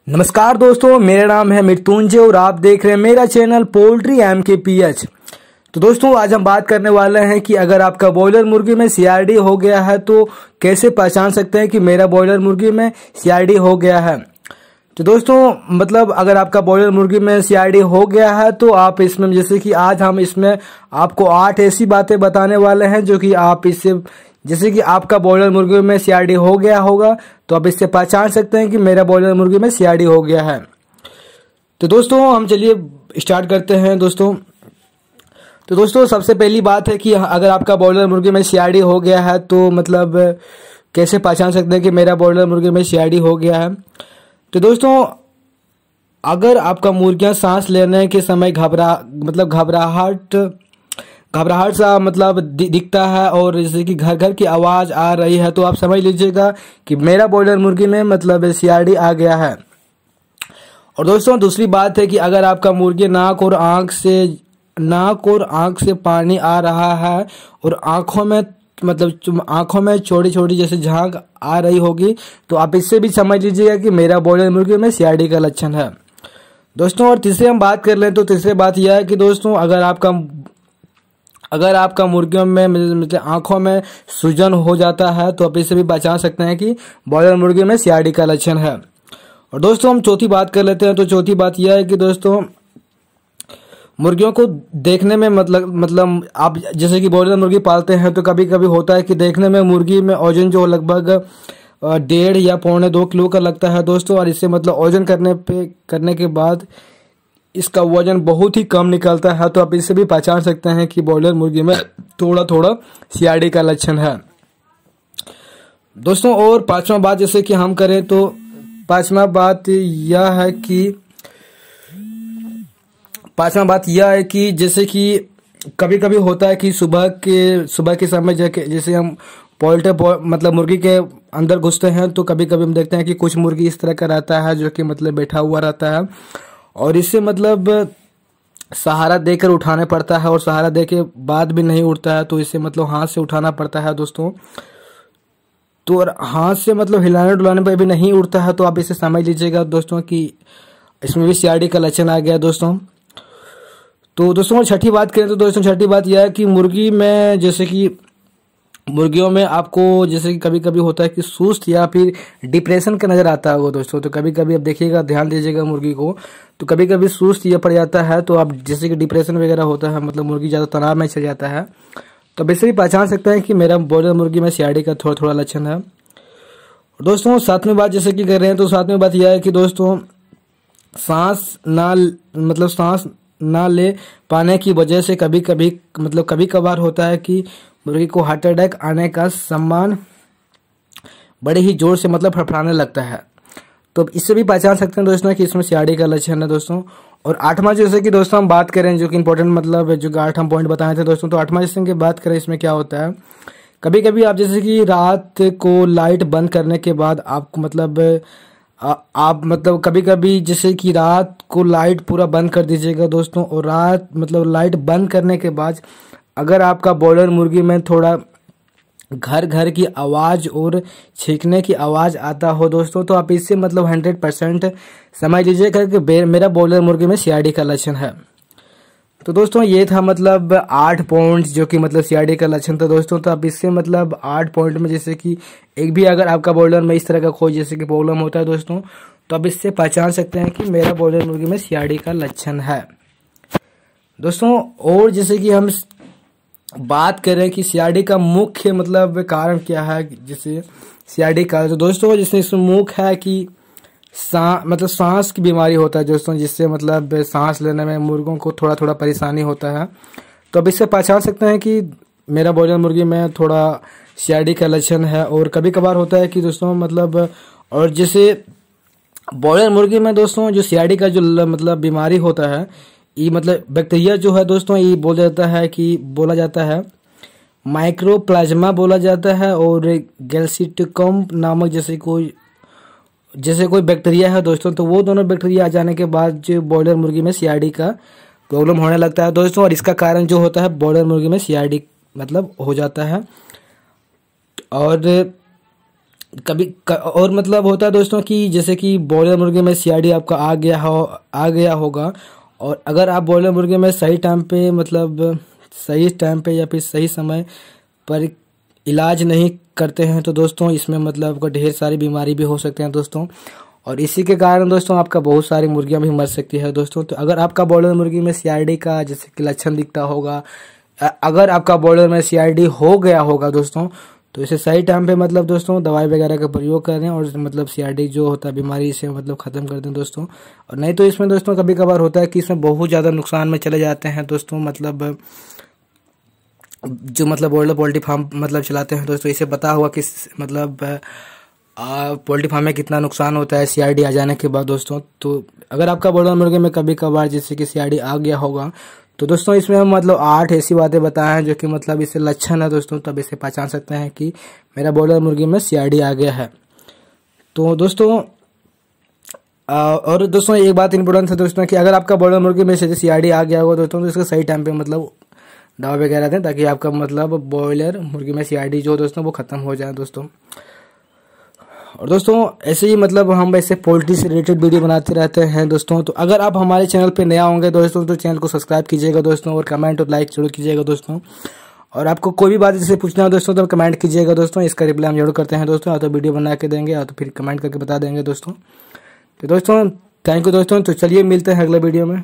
नमस्कार दोस्तों, मेरा नाम है मृत्युंजय और आप देख रहे हैं मेरा चैनल पोल्ट्री MKPH। तो दोस्तों आज हम बात करने वाले हैं कि अगर आपका बॉयलर मुर्गी में CRD हो गया है तो कैसे पहचान सकते हैं कि मेरा बॉयलर मुर्गी में CRD हो गया है। तो दोस्तों मतलब अगर आपका बॉयलर मुर्गी में CRD हो गया है तो आप इसमें जैसे कि आज हम इसमें आपको 8 ऐसी बातें बताने वाले हैं जो कि आप इससे जैसे कि आपका बॉयलर मुर्गी में CRD हो गया होगा तो आप इससे पहचान सकते हैं कि मेरा बॉयलर मुर्गी में CRD हो गया है। तो दोस्तों हम चलिए स्टार्ट करते हैं दोस्तों। तो दोस्तों सबसे पहली बात है कि अगर आपका बॉयलर मुर्गी में CRD हो गया है तो मतलब कैसे पहचान सकते हैं कि मेरा बॉयलर मुर्गी में CRD हो गया है। तो दोस्तों अगर आपका मुर्गियां सांस लेने के समय घबराहट सा मतलब दिखता है और जैसे कि घर घर की आवाज आ रही है तो आप समझ लीजिएगा कि मेरा बॉयलर मुर्गी में मतलब CRD आ गया है। और दोस्तों दूसरी बात है कि अगर आपका मुर्गी नाक और आंख से पानी आ रहा है और आंखों में छोटी छोटी जैसे झाग आ रही होगी तो आप इससे भी समझ लीजिएगा कि मेरा बॉयलर मुर्गी में CRD का लक्षण है दोस्तों। और तीसरी हम बात कर लें तो तीसरी बात यह है कि दोस्तों अगर आपका मुर्गियों में मतलब आंखों में सूजन हो जाता है तो आप इससे भी बचा सकते हैं कि बॉयलर मुर्गी में CRD का लक्षण है। और दोस्तों हम चौथी बात कर लेते हैं। तो चौथी बात यह है कि दोस्तों मुर्गियों को देखने में मतलब आप जैसे कि बॉयलर मुर्गी पालते हैं तो कभी कभी होता है कि देखने में मुर्गी में वजन जो लगभग 1.5 या 1.25 किलो का लगता है दोस्तों। और इससे मतलब वजन करने के बाद इसका वजन बहुत ही कम निकलता है तो आप इससे भी पहचान सकते हैं कि बॉयलर मुर्गी में थोड़ा थोड़ा CRD का लक्षण है दोस्तों। और पांचवा बात जैसे कि हम करें तो पांचवा बात यह है कि जैसे कि कभी कभी होता है कि सुबह के समय जैसे हम मतलब मुर्गी के अंदर घुसते हैं तो कभी कभी हम देखते हैं कि कुछ मुर्गी इस तरह का रहता है जो कि मतलब बैठा हुआ रहता है और इससे मतलब सहारा देकर उठाने पड़ता है और सहारा दे के बाद भी नहीं उठता है तो इससे मतलब हाथ से उठाना पड़ता है दोस्तों। तो हाथ से मतलब हिलाने डुलाने पर भी नहीं उठता है तो आप इसे समझ लीजिएगा दोस्तों कि इसमें भी CRD का लक्षण आ गया दोस्तों। तो दोस्तों छठी बात करें तो दोस्तों छठी बात यह है कि मुर्गियों में आपको जैसे कि कभी कभी होता है कि सुस्त या फिर डिप्रेशन का नजर आता है दोस्तों। तो कभी कभी आप देखिएगा, ध्यान दीजिएगा मुर्गी को, तो कभी कभी सुस्त या पड़ जाता है तो आप जैसे कि डिप्रेशन वगैरह होता है मतलब मुर्गी ज़्यादा तनाव में चल जाता है तो अब इससे भी पहचान सकते हैं कि मेरा बॉयलर मुर्गी में CRD का थोड़ा थोड़ा लक्षण है दोस्तों। सातवीं बात जैसे कि कर रहे हैं तो सातवीं बात यह है कि दोस्तों सांस ना ले पाने की वजह से कभी कभार होता है कि मुर्गी को हार्ट अटैक आने का सम्मान बड़े ही जोर से मतलब फड़फड़ाने लगता है तो इससे भी पहचान सकते हैं दोस्तों कि इसमें CRD का लक्षण है दोस्तों। और आठवां जैसे कि दोस्तों हम बात करें जो कि इंपॉर्टेंट मतलब जो 8 हम पॉइंट बताए थे दोस्तों। तो आठवां जैसे की बात करें इसमें क्या होता है, कभी कभी आप जैसे कि रात को लाइट बंद करने के बाद आपको आप कभी कभी जैसे कि रात को लाइट पूरा बंद कर दीजिएगा दोस्तों। और लाइट बंद करने के बाद अगर आपका बॉयलर मुर्गी में थोड़ा घर की आवाज और छींकने की आवाज आता हो दोस्तों तो आप इससे मतलब 100% समझ लीजिएगा कि मेरा बॉयलर मुर्गी में CRD का लक्षण है। तो दोस्तों ये था मतलब 8 पॉइंट जो कि मतलब CRD का लक्षण था दोस्तों। तो आप इससे मतलब 8 पॉइंट में जैसे कि एक भी अगर आपका बॉयलर में इस तरह का कोई जैसे कि प्रॉब्लम होता है दोस्तों तो आप इससे पहचान सकते हैं कि मेरा बॉयलर मुर्गी में CRD का लक्षण है दोस्तों। और जैसे कि हम बात करें कि CRD का मुख्य मतलब कारण क्या है, जैसे CRD का तो दोस्तों जैसे इसमें मुख्य है कि सांस की बीमारी होता है दोस्तों, जिससे मतलब सांस लेने में मुर्गों को थोड़ा थोड़ा परेशानी होता है तो अब इससे पहचान सकते हैं कि मेरा बॉयलर मुर्गी में थोड़ा CRD का लक्षण है। और कभी कभार होता है कि दोस्तों मतलब और जैसे बॉयलर मुर्गी में दोस्तों जो CRD का जो मतलब बीमारी होता है ये मतलब बैक्टीरिया जो है दोस्तों ये बोला जाता है माइक्रोप्लाज्मा बोला जाता है और गैल्सिटिकम नामक जैसे कोई बैक्टीरिया है दोस्तों। तो वो दोनों बैक्टीरिया आ जाने के बाद जो बॉयलर मुर्गी में CRD का प्रॉब्लम होने लगता है दोस्तों। और इसका कारण जो होता है बॉयलर मुर्गी में CRD मतलब हो जाता है। और और मतलब होता है दोस्तों कि जैसे कि बॉयलर मुर्गे में सीआरडी आपका आ गया होगा, और अगर आप बॉयलर मुर्गे में सही टाइम पे मतलब सही टाइम पे या फिर सही समय पर इलाज नहीं करते हैं तो दोस्तों इसमें मतलब आपको ढेर सारी बीमारी भी हो सकते हैं दोस्तों, और इसी के कारण दोस्तों आपका बहुत सारी मुर्गियां भी मर सकती है दोस्तों। तो अगर आपका बॉयलर मुर्गी में सीआरडी का जैसे कि लक्षण दिखता होगा, अगर आपका बॉयलर में सीआरडी हो गया होगा दोस्तों, तो इसे सही टाइम पे मतलब दोस्तों दवाई वगैरह का प्रयोग करें और मतलब सीआरडी जो होता है बीमारी से मतलब ख़त्म कर दें दोस्तों। और नहीं तो इसमें दोस्तों कभी कभार होता है कि इसमें बहुत ज़्यादा नुकसान में चले जाते हैं दोस्तों, मतलब जो मतलब बॉयलर पोल्ट्री फार्म मतलब चलाते हैं दोस्तों, इसे पता होगा कि मतलब पोल्ट्री फार्म में कितना नुकसान होता है सीआरडी आ जाने के बाद दोस्तों। तो अगर आपका बॉयलर मुर्गे में कभी कभार जैसे कि सीआरडी आ गया होगा तो दोस्तों इसमें हम मतलब 8 ऐसी बातें बताए हैं जो कि मतलब इससे लक्षण है दोस्तों, तब इसे पहचान सकते हैं कि मेरा बॉयलर मुर्गी में सीआरडी आ गया है। तो दोस्तों और दोस्तों एक बात इंपॉर्टेंट है दोस्तों कि अगर आपका बॉयलर मुर्गी में से सीआरडी आ गया होगा दोस्तों, तो इसका सही टाइम पे मतलब दवा वगैरह दें ताकि आपका मतलब बॉयलर मुर्गी में सीआरडी जो दोस्तों वो खत्म हो जाए दोस्तों। और दोस्तों ऐसे ही मतलब हम ऐसे पोल्ट्री से रिलेटेड वीडियो बनाते रहते हैं दोस्तों। तो अगर आप हमारे चैनल पे नया होंगे दोस्तों तो चैनल को सब्सक्राइब कीजिएगा दोस्तों, और कमेंट और लाइक जरूर कीजिएगा दोस्तों। और आपको कोई भी बात जैसे पूछना हो दोस्तों तो कमेंट कीजिएगा दोस्तों, इसका रिप्लाई हम जरूर करते हैं दोस्तों, या तो वीडियो बना के देंगे या तो फिर कमेंट करके बता देंगे दोस्तों। तो दोस्तों थैंक यू दोस्तों, तो चलिए मिलते हैं अगले वीडियो में।